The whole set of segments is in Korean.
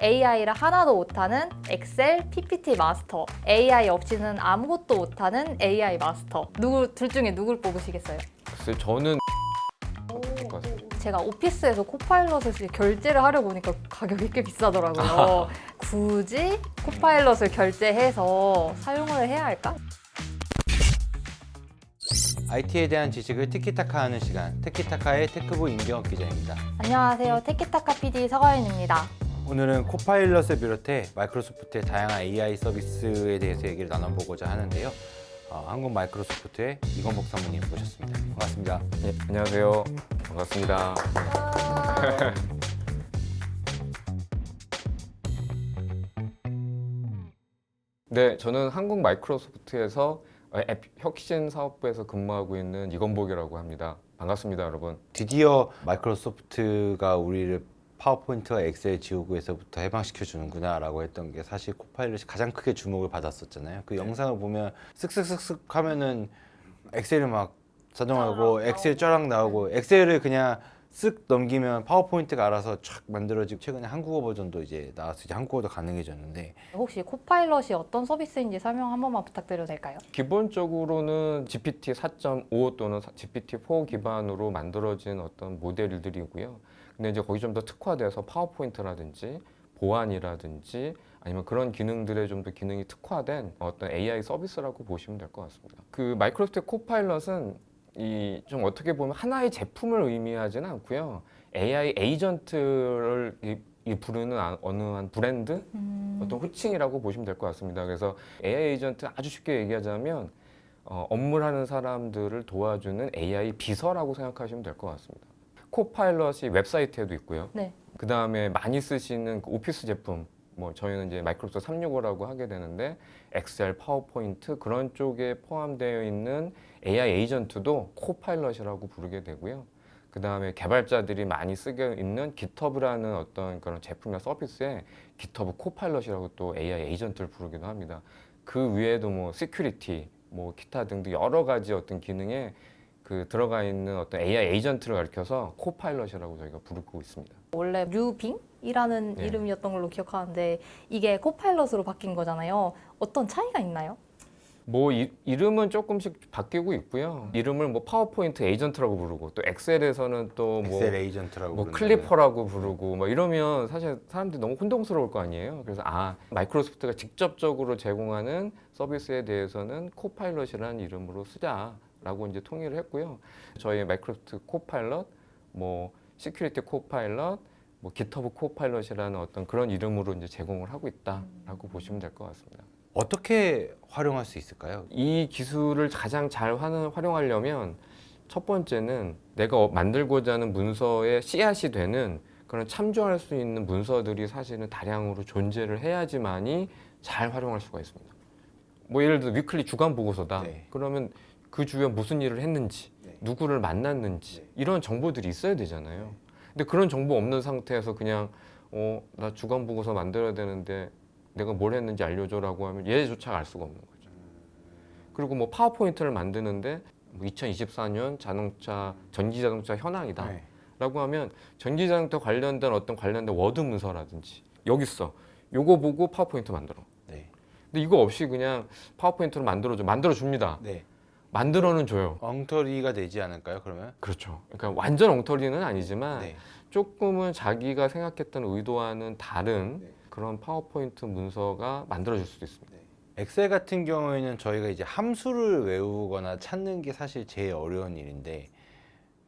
AI를 하나도 못하는 엑셀 PPT 마스터, AI 없이는 아무것도 못하는 AI 마스터. 둘 중에 누굴 뽑으시겠어요? 글쎄 저는 것 같습니다. 제가 오피스에서 코파일럿을 결제를 하려고 보니까 가격이 꽤 비싸더라고요. 굳이 코파일럿을 결제해서 사용을 해야 할까? IT에 대한 지식을 티키타카하는 시간, 티키타카의 테크부 임경업 기자입니다. 안녕하세요. 테키타카 PD 서가연입니다. 오늘은 코파일럿을 비롯해 마이크로소프트의 다양한 AI 서비스에 대해서 얘기를 나눠보고자 하는데요. 한국 마이크로소프트의 이건복 사무님 모셨습니다. 반갑습니다. 네, 안녕하세요. 반갑습니다. 네, 저는 한국 마이크로소프트에서 앱 혁신 사업부에서 근무하고 있는 이건복이라고 합니다. 반갑습니다, 여러분. 드디어 마이크로소프트가 우리를 파워포인트와 엑셀 지우고에서부터 해방시켜 주는구나 라고 했던 게 사실 코파일럿이 가장 크게 주목을 받았었잖아요. 그 영상을 보면 쓱쓱쓱쓱 하면은 엑셀이 막 자동하고 엑셀 쫙 나오고 엑셀을 그냥 쓱 넘기면 파워포인트가 알아서 쫙 만들어지고, 최근에 한국어 버전도 이제 나와서 이제 한국어도 가능해졌는데, 혹시 코파일럿이 어떤 서비스인지 설명 한 번만 부탁드려도 될까요? 기본적으로는 GPT 4.5 또는 GPT-4 기반으로 만들어진 어떤 모델들이고요. 근데 이제 거기 좀 더 특화돼서 파워포인트라든지 보안이라든지 아니면 그런 기능들에 좀 더 기능이 특화된 어떤 AI 서비스라고 보시면 될 것 같습니다. 그 마이크로소프트 코파일럿은 이 좀 어떻게 보면 하나의 제품을 의미하지는 않고요. AI 에이전트를 이 부르는 어느 한 브랜드 어떤 호칭이라고 보시면 될 것 같습니다. 그래서 AI 에이전트 아주 쉽게 얘기하자면 업무를 하는 사람들을 도와주는 AI 비서라고 생각하시면 될 것 같습니다. 코파일럿이 웹사이트에도 있고요. 네. 그 다음에 많이 쓰시는 그 오피스 제품, 뭐 저희는 이제 마이크로소프트 365라고 하게 되는데 엑셀, 파워포인트 그런 쪽에 포함되어 있는 AI 에이전트도 코파일럿이라고 부르게 되고요. 그 다음에 개발자들이 많이 쓰게 있는 GitHub라는 어떤 그런 제품이나 서비스에 GitHub 코파일럿이라고 또 AI 에이전트를 부르기도 합니다. 그 위에도 뭐 시큐리티, 뭐 기타 등등 여러 가지 어떤 기능에 그 들어가 있는 어떤 AI 에이전트를 가리켜서 코파일럿이라고 저희가 부르고 있습니다. 원래 류빙이라는 네. 이름이었던 걸로 기억하는데 이게 코파일럿으로 바뀐 거잖아요. 어떤 차이가 있나요? 뭐 이름은 조금씩 바뀌고 있고요. 이름을 뭐 파워포인트 에이전트라고 부르고 또 엑셀에서는 또 뭐 엑셀 에이전트라고 뭐 부른다고요? 클리퍼라고 부르고 뭐 이러면 사실 사람들이 너무 혼동스러울 거 아니에요. 그래서 마이크로소프트가 직접적으로 제공하는 서비스에 대해서는 코파일럿이라는 이름으로 쓰자라고 이제 통일을 했고요. 저희 마이크로소프트 코파일럿, 뭐 시큐리티 코파일럿, 뭐 깃허브 코파일럿이라는 어떤 그런 이름으로 이제 제공을 하고 있다라고 보시면 될 것 같습니다. 어떻게 활용할 수 있을까요? 이 기술을 가장 잘 활용하려면 첫 번째는 내가 만들고자 하는 문서의 씨앗이 되는 그런 참조할 수 있는 문서들이 사실은 다량으로 존재를 해야지만이 잘 활용할 수가 있습니다. 뭐 예를 들어 위클리 주간 보고서다. 네. 그러면 그 주에 무슨 일을 했는지, 네. 누구를 만났는지 네. 이런 정보들이 있어야 되잖아요. 근데 그런 정보 없는 상태에서 그냥 나 주간 보고서 만들어야 되는데 내가 뭘 했는지 알려줘라고 하면 얘조차 알 수가 없는 거죠. 그리고 뭐 파워포인트를 만드는데 뭐 2024년 전기자동차 현황이다 네. 라고 하면 전기자동차 관련된 어떤 관련된 워드 문서라든지 여기 있어. 요거 보고 파워포인트 만들어. 네. 근데 이거 없이 그냥 파워포인트를 만들어줍니다. 네. 만들어는 줘요. 엉터리가 되지 않을까요, 그러면? 그렇죠. 그러니까 완전 엉터리는 아니지만 네. 조금은 자기가 생각했던 의도와는 다른 네. 그런 파워포인트 문서가 만들어질 수도 있습니다. 엑셀 같은 경우에는 저희가 이제 함수를 외우거나 찾는 게 사실 제일 어려운 일인데,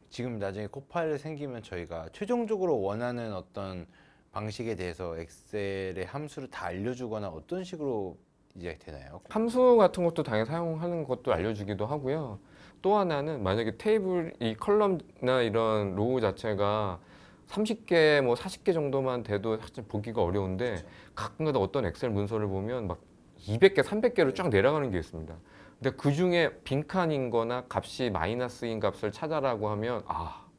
지금 나중에 코파일럿 생기면 저희가 최종적으로 원하는 어떤 방식에 대해서 엑셀의 함수를 다 알려주거나 어떤 식으로 이제 되나요? 함수 같은 것도 당연히 사용하는 것도 알려주기도 하고요. 또 하나는 만약에 테이블, 이 컬럼나 이런 로우 자체가 30개, 뭐 40개 정도만 돼도 사실 보기가 어려운데 가끔가다 어떤 엑셀 문서를 보면 막 200개, 300개로 쫙 내려가는 게 있습니다. 근데 그 중에 빈칸인 거나 값이 마이너스인 값을 찾아라고 하면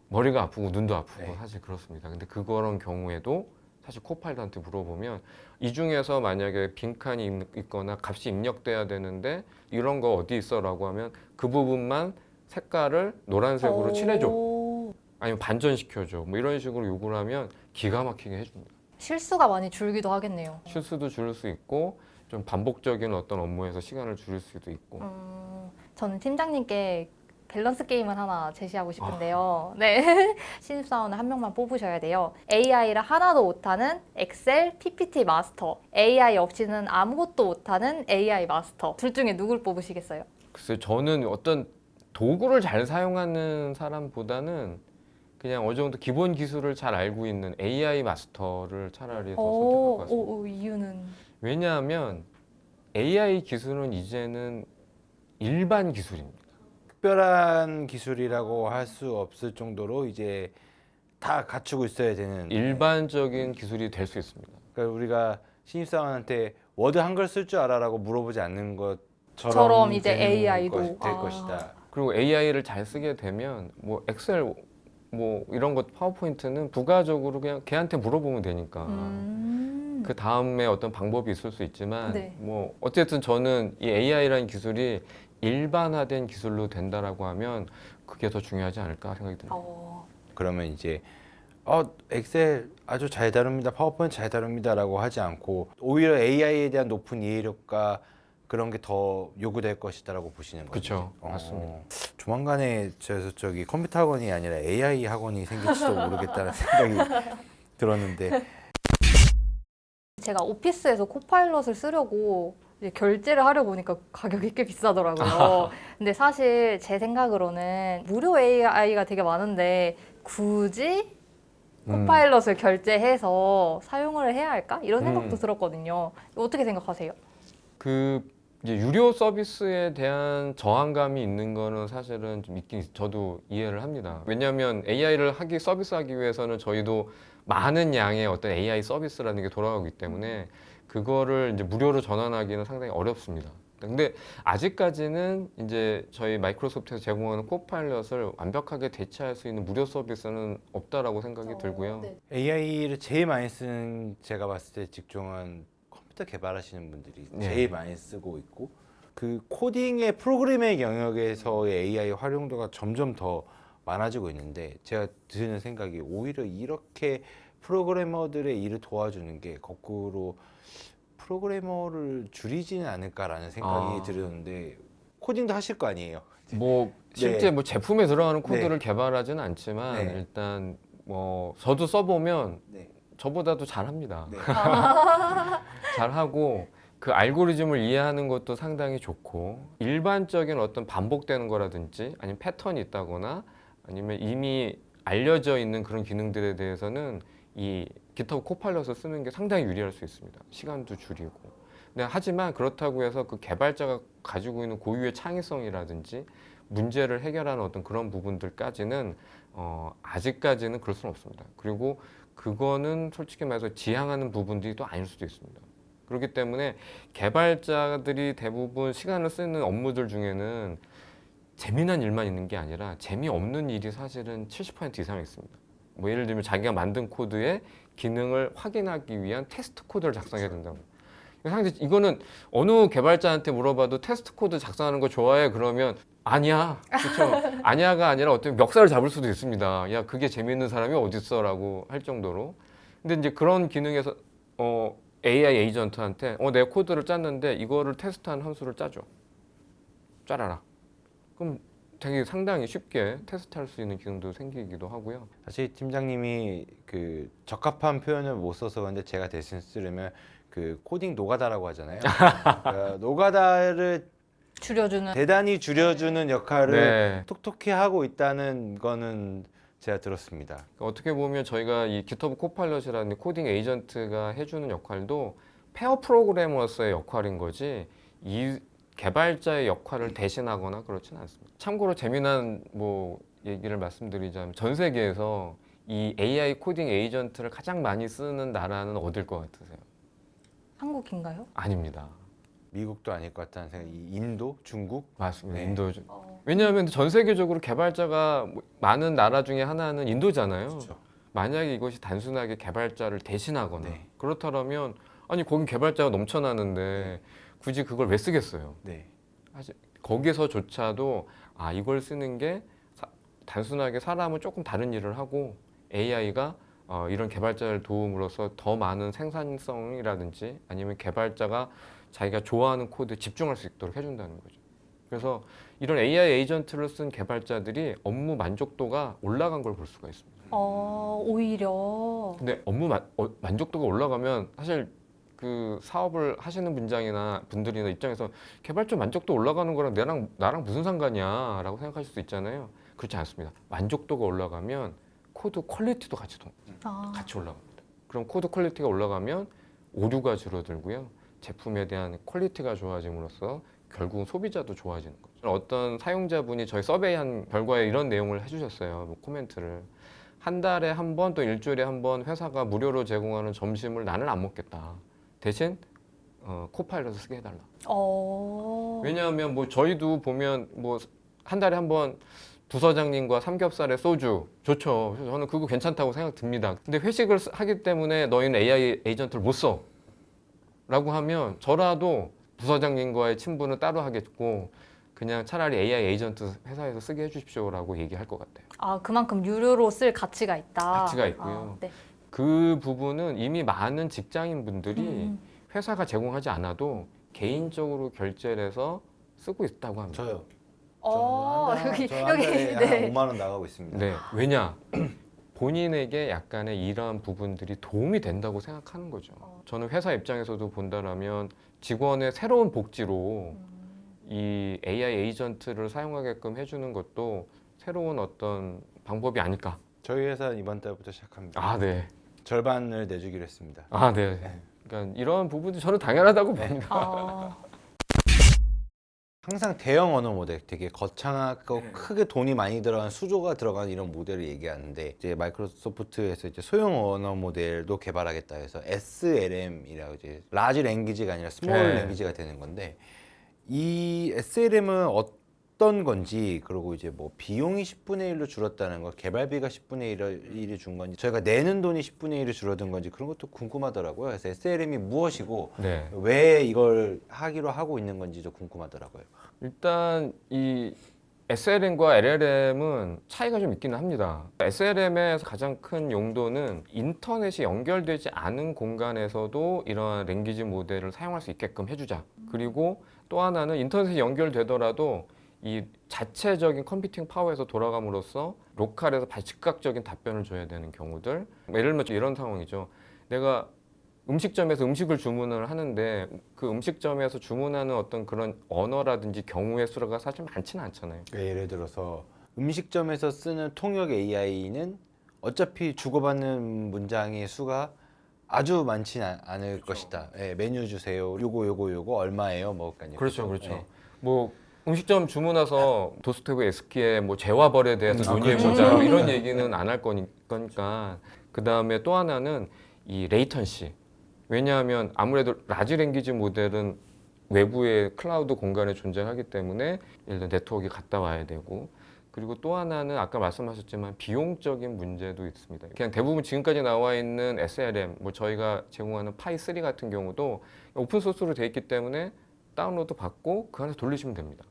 머리가 아프고 눈도 아프고 네. 사실 그렇습니다. 근데 그런 경우에도 사실 코파일럿한테 물어보면 이 중에서 만약에 빈칸이 있거나 값이 입력돼야 되는데 이런 거 어디 있어? 라고 하면 그 부분만 색깔을 노란색으로 칠해줘. 오. 아니면 반전시켜줘. 뭐 이런 식으로 요구를 하면 기가 막히게 해줍니다. 실수가 많이 줄기도 하겠네요. 실수도 줄일 수 있고 좀 반복적인 어떤 업무에서 시간을 줄일 수도 있고. 저는 팀장님께 밸런스 게임을 하나 제시하고 싶은데요. 네. 신입사원을 한 명만 뽑으셔야 돼요. AI를 하나도 못하는 엑셀 PPT 마스터. AI 없이는 아무것도 못하는 AI 마스터. 둘 중에 누굴 뽑으시겠어요? 글쎄 저는 어떤 도구를 잘 사용하는 사람보다는 그냥 어느 정도 기본 기술을 잘 알고 있는 AI 마스터를 차라리 더 선택할 것 같습니다. 이유는? 왜냐하면 AI 기술은 이제는 일반 기술입니다. 특별한 기술이라고 할 수 없을 정도로 이제 다 갖추고 있어야 되는 일반적인 기술이 될 수 있습니다. 그러니까 우리가 신입사원한테 워드 한글 쓸 줄 알아라고 물어보지 않는 것처럼 처럼 이제 되는 AI도 될 것이다. 그리고 AI를 잘 쓰게 되면 뭐 엑셀 뭐 이런 것 파워포인트는 부가적으로 그냥 걔한테 물어보면 되니까 그 다음에 어떤 방법이 있을 수 있지만 네. 뭐 어쨌든 저는 이 AI라는 기술이 일반화된 기술로 된다라고 하면 그게 더 중요하지 않을까 생각이 듭니다. 그러면 이제 엑셀 아주 잘 다룹니다. 파워포인트 잘 다룹니다라고 하지 않고 오히려 AI에 대한 높은 이해력과 그런 게 더 요구될 것이다라고 보시는 거죠. 그렇죠. 맞습니다. 조만간에 저기 컴퓨터 학원이 아니라 AI 학원이 생길지도 모르겠다는 생각이 들었는데 제가 오피스에서 코파일럿을 쓰려고 이제 결제를 하려고 보니까 가격이 꽤 비싸더라고요. 근데 사실 제 생각으로는 무료 AI가 되게 많은데 굳이 코파일럿을 결제해서 사용을 해야 할까? 이런 생각도 들었거든요. 어떻게 생각하세요? 그 이제 유료 서비스에 대한 저항감이 있는 거는 사실은 좀 있긴 저도 이해를 합니다. 왜냐하면 AI를 서비스하기 위해서는 저희도 많은 양의 어떤 AI 서비스라는 게 돌아가기 때문에 그거를 이제 무료로 전환하기는 상당히 어렵습니다. 근데 아직까지는 이제 저희 마이크로소프트에서 제공하는 코파일럿을 완벽하게 대체할 수 있는 무료 서비스는 없다라고 생각이 들고요. 네. AI를 제일 많이 쓰는 제가 봤을 때 직종은 컴퓨터 개발하시는 분들이 제일 많이 쓰고 있고 그 코딩의 프로그래밍의 영역에서의 AI 활용도가 점점 더 많아지고 있는데 제가 드는 생각이 오히려 이렇게 프로그래머들의 일을 도와주는 게 거꾸로 프로그래머를 줄이지는 않을까라는 생각이 들었는데 코딩도 하실 거 아니에요? 뭐 실제 뭐 제품에 들어가는 코드를 네. 개발하지는 않지만 네. 일단 뭐 저도 써보면 네. 저보다도 잘합니다. 네. 잘하고 그 알고리즘을 이해하는 것도 상당히 좋고 일반적인 어떤 반복되는 거라든지 아니면 패턴이 있다거나 아니면 이미 알려져 있는 그런 기능들에 대해서는 이 GitHub 코파일럿을 쓰는 게 상당히 유리할 수 있습니다. 시간도 줄이고. 근데 하지만 그렇다고 해서 그 개발자가 가지고 있는 고유의 창의성이라든지 문제를 해결하는 어떤 그런 부분들까지는 아직까지는 그럴 수는 없습니다. 그리고 그거는 솔직히 말해서 지향하는 부분들이 또 아닐 수도 있습니다. 그렇기 때문에 개발자들이 대부분 시간을 쓰는 업무들 중에는 재미난 일만 있는 게 아니라 재미없는 일이 사실은 70% 이상 있습니다. 뭐 예를 들면 자기가 만든 코드의 기능을 확인하기 위한 테스트 코드를 작성해야 된다고. 상대 이거는 어느 개발자한테 물어봐도 테스트 코드 작성하는 거 좋아해? 그러면 아니야. 그렇죠. 아니야가 아니라 어떤 멱살을 잡을 수도 있습니다. 야, 그게 재미있는 사람이 어딨어라고 할 정도로. 근데 이제 그런 기능에서 AI 에이전트한테 내 코드를 짰는데 이거를 테스트한 함수를 짜줘. 짜라라. 그럼 되게 상당히 쉽게 테스트할 수 있는 기능도 생기기도 하고요. 사실 팀장님이 그 적합한 표현을 못 써서 그런데 제가 대신 쓰려면 그 코딩 노가다라고 하잖아요. 그러니까 노가다를 줄여주는. 대단히 줄여주는 역할을 네. 톡톡히 하고 있다는 거는 제가 들었습니다. 어떻게 보면 저희가 이 GitHub 코파일럿이라는 코딩 에이전트가 해주는 역할도 페어 프로그래머로서의 역할인 거지 이 개발자의 역할을 대신하거나 그렇지는 않습니다. 참고로 재미난 뭐 얘기를 말씀드리자면 전 세계에서 이 AI 코딩 에이전트를 가장 많이 쓰는 나라는 어딜 것 같으세요? 한국인가요? 아닙니다. 미국도 아닐 것 같다는 생각이 인도, 중국 맞습니다. 네. 인도죠. 왜냐하면 전 세계적으로 개발자가 많은 나라 중에 하나는 인도잖아요. 그렇죠. 만약에 이것이 단순하게 개발자를 대신하거나 네. 그렇다면 아니 거기 개발자가 넘쳐나는데 굳이 그걸 왜 쓰겠어요? 네. 사실 거기서조차도 이걸 쓰는 게 단순하게 사람은 조금 다른 일을 하고 AI가 이런 개발자를 도움으로써 더 많은 생산성이라든지 아니면 개발자가 자기가 좋아하는 코드에 집중할 수 있도록 해준다는 거죠. 그래서 이런 AI 에이전트를 쓴 개발자들이 업무 만족도가 올라간 걸 볼 수가 있습니다. 오히려. 근데 만족도가 올라가면 사실 그 사업을 하시는 분들이나 입장에서 개발자 만족도 올라가는 거랑 나랑 무슨 상관이야 라고 생각하실 수 있잖아요. 그렇지 않습니다. 만족도가 올라가면 코드 퀄리티도 같이 올라갑니다. 그럼 코드 퀄리티가 올라가면 오류가 줄어들고요. 제품에 대한 퀄리티가 좋아짐으로써 결국은 소비자도 좋아지는 거죠. 어떤 사용자분이 저희 서베이한 결과에 이런 내용을 해주셨어요. 뭐 코멘트를. 한 달에 한 번 또 일주일에 한 번 회사가 무료로 제공하는 점심을 나는 안 먹겠다. 대신 코파일럿을 쓰게 해달라. 왜냐하면 뭐 저희도 보면 뭐 한 달에 한 번 부서장님과 삼겹살에 소주 좋죠. 저는 그거 괜찮다고 생각 듭니다. 근데 회식을 하기 때문에 너희는 AI 에이전트를 못 써. 라고 하면 저라도 부서장님과의 친분은 따로 하겠고 그냥 차라리 AI 에이전트 회사에서 쓰게 해주십시오라고 얘기할 것 같아요. 그만큼 유료로 쓸 가치가 있다. 가치가 있고요. 네. 그 부분은 이미 많은 직장인 분들이 회사가 제공하지 않아도 개인적으로 결제를 해서 쓰고 있다고 합니다. 저요. 여기 저 한 달에 한 네. 5만 원 나가고 있습니다. 네, 왜냐? 본인에게 약간의 이러한 부분들이 도움이 된다고 생각하는 거죠. 저는 회사 입장에서도 본다라면 직원의 새로운 복지로 이 AI 에이전트를 사용하게끔 해주는 것도 새로운 어떤 방법이 아닐까. 저희 회사는 이번 달부터 시작합니다. 아, 네. 절반을 내주기로 했습니다. 아, 네. 그러니까 이런 부분도 저는 당연하다고 봅니다. 항상 대형 언어 모델, 되게 거창하고 크게 돈이 많이 들어간 수조가 들어간 이런 모델을 얘기하는데 이제 마이크로소프트에서 이제 소형 언어 모델도 개발하겠다 해서 SLM이라고 이제 라지 랭귀지가 아니라 스몰 네. 랭귀지가 되는 건데 이 SLM은 어떤 건지 그리고 이제 뭐 비용이 10분의 1로 줄었다는 거, 개발비가 10분의 1이 준 건지 저희가 내는 돈이 10분의 1이 줄어든 건지 그런 것도 궁금하더라고요. 그래서 SLM이 무엇이고 네. 왜 이걸 하기로 하고 있는 건지도 궁금하더라고요. 일단 이 SLM과 LLM은 차이가 좀 있기는 합니다. SLM의 가장 큰 용도는 인터넷이 연결되지 않은 공간에서도 이러한 랭귀지 모델을 사용할 수 있게끔 해주자. 그리고 또 하나는 인터넷이 연결되더라도 이 자체적인 컴퓨팅 파워에서 돌아감으로써 로컬에서 즉각적인 답변을 줘야 되는 경우들. 예를 들면 이런 상황이죠. 내가 음식점에서 음식을 주문을 하는데 그 음식점에서 주문하는 어떤 그런 언어라든지 경우의 수가 사실 많지는 않잖아요. 예를 들어서 음식점에서 쓰는 통역 AI는 어차피 주고받는 문장의 수가 아주 많지는 않을 것이다. 예, 메뉴 주세요. 요거 얼마예요? 뭐 그렇죠. 예. 뭐 음식점 주문해서 도스토옙스키의 뭐 재화벌에 대해서 논의해보자 이런 얘기는 안 할 거니까. 그 다음에 또 하나는 이 레이턴시. 왜냐하면 아무래도 라지 랭귀지 모델은 외부의 클라우드 공간에 존재하기 때문에 예를 들어 네트워크가 갔다 와야 되고 그리고 또 하나는 아까 말씀하셨지만 비용적인 문제도 있습니다. 그냥 대부분 지금까지 나와 있는 SLM, 뭐 저희가 제공하는 파이3 같은 경우도 오픈 소스로 되어 있기 때문에 다운로드 받고 그 안에서 돌리시면 됩니다.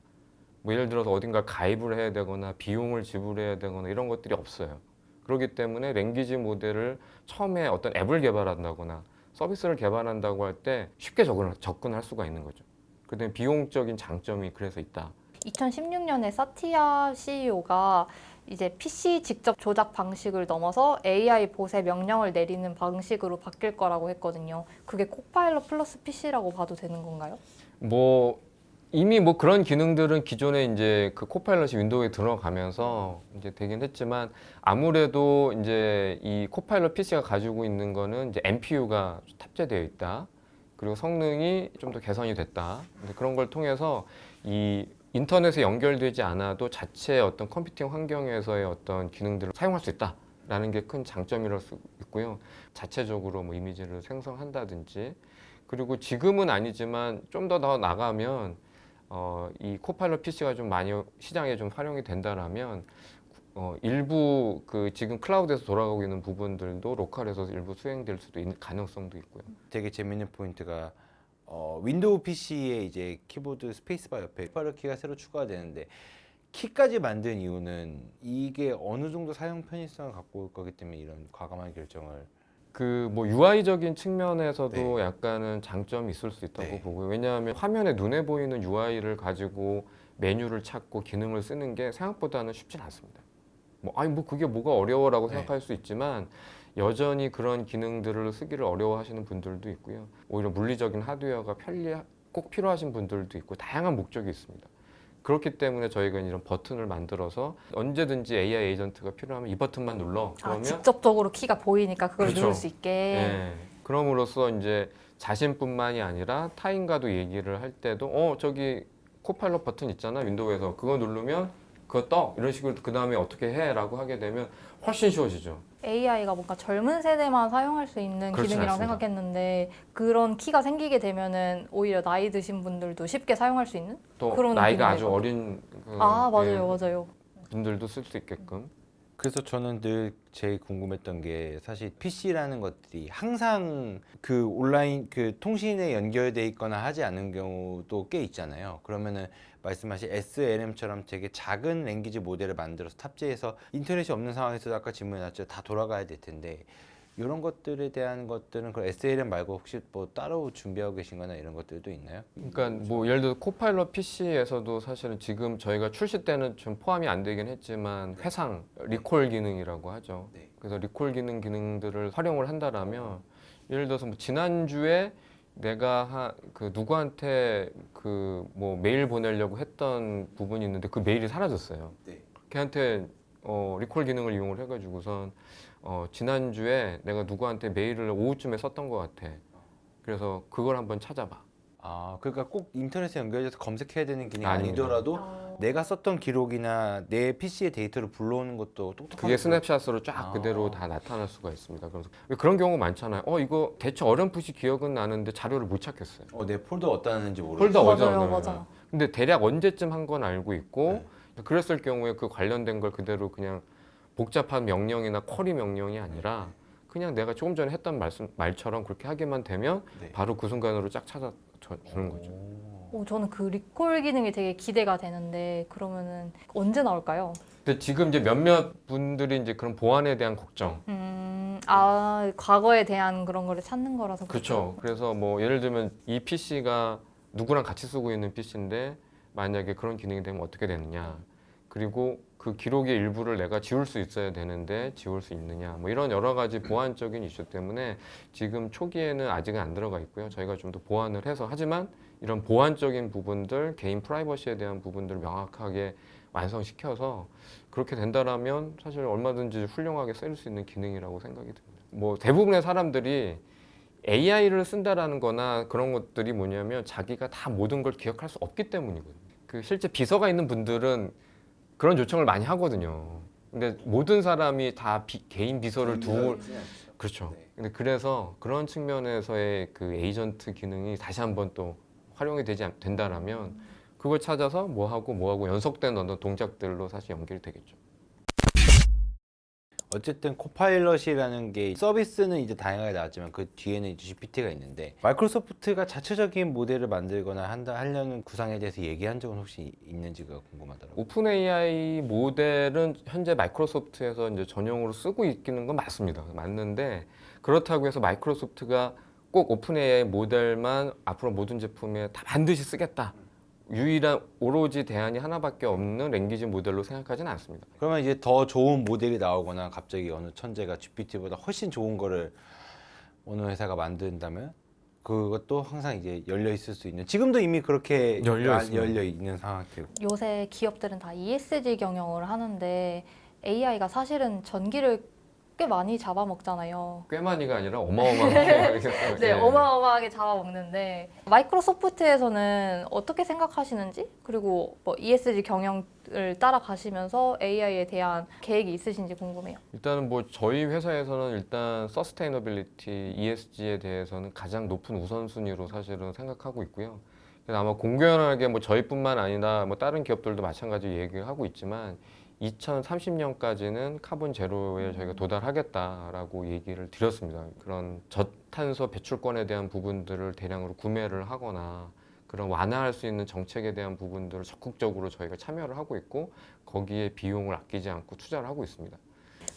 뭐 예를 들어서 어딘가 가입을 해야 되거나 비용을 지불해야 되거나 이런 것들이 없어요. 그렇기 때문에 랭귀지 모델을 처음에 어떤 앱을 개발한다거나 서비스를 개발한다고 할 때 쉽게 접근할 수가 있는 거죠. 그다음에 비용적인 장점이 그래서 있다. 2016년에 사티아 CEO가 이제 PC 직접 조작 방식을 넘어서 AI 봇에 명령을 내리는 방식으로 바뀔 거라고 했거든요. 그게 코파일럿 플러스 PC라고 봐도 되는 건가요? 뭐 이미 뭐 그런 기능들은 기존에 이제 그 코파일럿이 윈도우에 들어가면서 이제 되긴 했지만 아무래도 이제 이 코파일럿 PC가 가지고 있는 거는 이제 NPU가 탑재되어 있다. 그리고 성능이 좀 더 개선이 됐다. 근데 그런 걸 통해서 이 인터넷에 연결되지 않아도 자체 어떤 컴퓨팅 환경에서의 어떤 기능들을 사용할 수 있다라는 게 큰 장점이랄 수 있고요. 자체적으로 뭐 이미지를 생성한다든지 그리고 지금은 아니지만 좀 더 나가면 이 코파일럿 PC가 좀 많이 시장에 좀 활용이 된다라면 일부 그 지금 클라우드에서 돌아가고 있는 부분들도 로컬에서 일부 수행될 수도 있는 가능성도 있고요. 되게 재밌는 포인트가 윈도우 PC에 이제 키보드 스페이스바 옆에 코파일럿 키가 새로 추가가 되는데 키까지 만든 이유는 이게 어느 정도 사용 편의성을 갖고 올 거기 때문에 이런 과감한 결정을. 그 뭐 UI적인 측면에서도 네. 약간은 장점이 있을 수 있다고 네. 보고요. 왜냐하면 화면에 눈에 보이는 UI를 가지고 메뉴를 찾고 기능을 쓰는 게 생각보다는 쉽진 않습니다. 뭐 아니 뭐 그게 뭐가 어려워라고 네. 생각할 수 있지만 여전히 그런 기능들을 쓰기를 어려워하시는 분들도 있고요. 오히려 물리적인 하드웨어가 꼭 필요하신 분들도 있고 다양한 목적이 있습니다. 그렇기 때문에 저희가 이런 버튼을 만들어서 언제든지 AI 에이전트가 필요하면 이 버튼만 눌러. 아, 그러면 직접적으로 키가 보이니까 그걸 그렇죠. 누를 수 있게. 예. 그럼으로써 이제 자신뿐만이 아니라 타인과도 얘기를 할 때도 저기 코파일럿 버튼 있잖아 윈도우에서 그거 누르면 그거 떠 이런 식으로 그 다음에 어떻게 해라고 하게 되면 훨씬 쉬워지죠. AI가 뭔가 젊은 세대만 사용할 수 있는 그렇진 기능이라고 않습니다. 생각했는데 그런 키가 생기게 되면은 오히려 나이 드신 분들도 쉽게 사용할 수 있는 또 그런 나이가 기능일 아주 것 같아요. 어린 아, 맞아요, 예, 맞아요. 분들도 쓸 수 있게끔. 그래서 저는 늘 제일 궁금했던 게 사실 PC라는 것들이 항상 그 온라인 그 통신에 연결돼 있거나 하지 않은 경우도 꽤 있잖아요. 그러면은 말씀하신 SLM처럼 되게 작은 랭귀지 모델을 만들어서 탑재해서 인터넷이 없는 상황에서도 아까 질문해놨죠. 다 돌아가야 될 텐데 이런 것들에 대한 것들은 그 SLM 말고 혹시 뭐 따로 준비하고 계신거나 이런 것들도 있나요? 그러니까 뭐 예를 들어 코파일럿 PC에서도 사실은 지금 저희가 출시 때는 좀 포함이 안 되긴 했지만 회상 리콜 기능이라고 하죠. 네. 그래서 리콜 기능들을 활용을 한다라면 예를 들어서 뭐 지난주에 내가 그 누구한테 그 뭐 메일 보내려고 했던 부분이 있는데 그 메일이 사라졌어요. 네. 걔한테 리콜 기능을 이용을 해가지고선 지난주에 내가 누구한테 메일을 오후쯤에 썼던 것 같아. 그래서 그걸 한번 찾아봐. 아, 그러니까 꼭 인터넷에 연결돼서 검색해야 되는 기능이 아닙니다. 아니더라도 내가 썼던 기록이나 내 PC의 데이터를 불러오는 것도 똑똑하게 그게 스냅샷으로 쫙 아. 그대로 다 나타날 수가 있습니다. 그래서 왜 그런 경우 많잖아요. 이거 대충 어렴풋이 기억은 나는데 자료를 못 찾겠어요. 내 폴더 어디다 놨는지 모르겠어. 폴더 맞아요, 어디다 넣어요? 맞아요. 근데 대략 언제쯤 한 건 알고 있고 그랬을 경우에 그 관련된 걸 그대로 그냥 복잡한 명령이나 쿼리 명령이 아니라 그냥 내가 조금 전에 했던 말처럼 그렇게 하기만 되면 네. 바로 그 순간으로 쫙 찾아 주는 거죠. 저는 그 리콜 기능이 되게 기대가 되는데 그러면은 언제 나올까요? 근데 지금 이제 몇몇 분들이 이제 그런 보안에 대한 걱정. 과거에 대한 그런 거를 찾는 거라서 그렇죠. 그래서 뭐 예를 들면 이 PC가 누구랑 같이 쓰고 있는 PC인데 만약에 그런 기능이 되면 어떻게 되느냐. 그리고 그 기록의 일부를 내가 지울 수 있어야 되는데 지울 수 있느냐. 뭐 이런 여러 가지 보안적인 이슈 때문에 지금 초기에는 아직은 안 들어가 있고요. 저희가 좀 더 보완을 해서 하지만 이런 보안적인 부분들, 개인 프라이버시에 대한 부분들을 명확하게 완성시켜서 그렇게 된다라면 사실 얼마든지 훌륭하게 쓸 수 있는 기능이라고 생각이 듭니다. 뭐 대부분의 사람들이 AI를 쓴다라는 거나 그런 것들이 뭐냐면 자기가 다 모든 걸 기억할 수 없기 때문이거든요. 그 실제 비서가 있는 분들은 그런 요청을 많이 하거든요. 근데 모든 사람이 다 개인 비서를 두고 그렇죠. 근데 그래서 그런 측면에서의 그 에이전트 기능이 다시 한번 또 활용이 된다라면 그걸 찾아서 뭐하고 연속된 어떤 동작들로 사실 연결이 되겠죠. 어쨌든 코파일럿이라는 게 서비스는 이제 다양하게 나왔지만 그 뒤에는 이제 GPT가 있는데 마이크로소프트가 자체적인 모델을 만들거나 하려는 구상에 대해서 얘기한 적은 혹시 있는지가 궁금하더라고요. 오픈 AI 모델은 현재 마이크로소프트에서 이제 전용으로 쓰고 있기는 건 맞습니다. 맞는데 그렇다고 해서 마이크로소프트가 꼭 오픈 AI 모델만 앞으로 모든 제품에 다 반드시 쓰겠다. 유일한 오로지 대안이 하나밖에 없는 랭귀지 모델로 생각하지는 않습니다. 그러면 이제 더 좋은 모델이 나오거나 갑자기 어느 천재가 GPT보다 훨씬 좋은 거를 어느 회사가 만든다면 그것도 항상 이제 열려 있을 수 있는 지금도 이미 그렇게 열려 있습니다. 열려 있는 상황이고 요새 기업들은 다 ESG 경영을 하는데 AI가 사실은 전기를 꽤 많이 잡아먹잖아요. 꽤 많이가 아니라 어마어마하게 네, 어마어마하게 잡아먹는데 마이크로소프트에서는 어떻게 생각하시는지 그리고 뭐 ESG 경영을 따라가시면서 AI에 대한 계획이 있으신지 궁금해요. 일단은 뭐 저희 회사에서는 일단 서스테이너빌리티 ESG에 대해서는 가장 높은 우선순위로 사실은 생각하고 있고요. 그래서 아마 공공연하게 뭐 저희뿐만 아니라 뭐 다른 기업들도 마찬가지 얘기를 하고 있지만 2030년까지는 카본 제로에 저희가 도달하겠다라고 얘기를 드렸습니다. 그런 저탄소 배출권에 대한 부분들을 대량으로 구매를 하거나 그런 완화할 수 있는 정책에 대한 부분들을 적극적으로 저희가 참여를 하고 있고 거기에 비용을 아끼지 않고 투자를 하고 있습니다.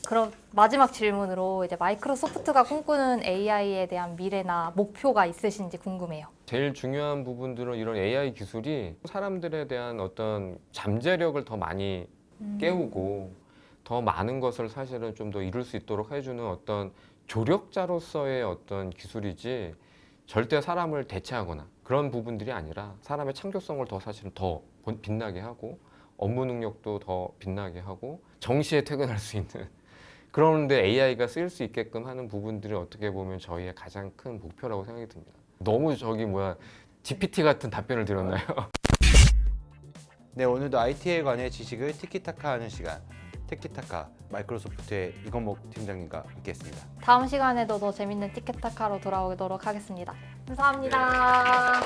그럼 마지막 질문으로 이제 마이크로소프트가 꿈꾸는 AI에 대한 미래나 목표가 있으신지 궁금해요. 제일 중요한 부분들은 이런 AI 기술이 사람들에 대한 어떤 잠재력을 더 많이 깨우고 더 많은 것을 사실은 좀 더 이룰 수 있도록 해주는 어떤 조력자로서의 어떤 기술이지 절대 사람을 대체하거나 그런 부분들이 아니라 사람의 창조성을 더 사실은 더 빛나게 하고 업무 능력도 더 빛나게 하고 정시에 퇴근할 수 있는 그런데 AI가 쓰일 수 있게끔 하는 부분들이 어떻게 보면 저희의 가장 큰 목표라고 생각이 듭니다. 너무 GPT 같은 답변을 드렸나요? 네, 오늘도 IT에 관해 지식을 티키타카 하는 시간. 티키타카 마이크로소프트의 이건목 팀장님과 함께했습니다. 다음 시간에도 더 재밌는 티켓타카로 돌아오도록 하겠습니다. 감사합니다.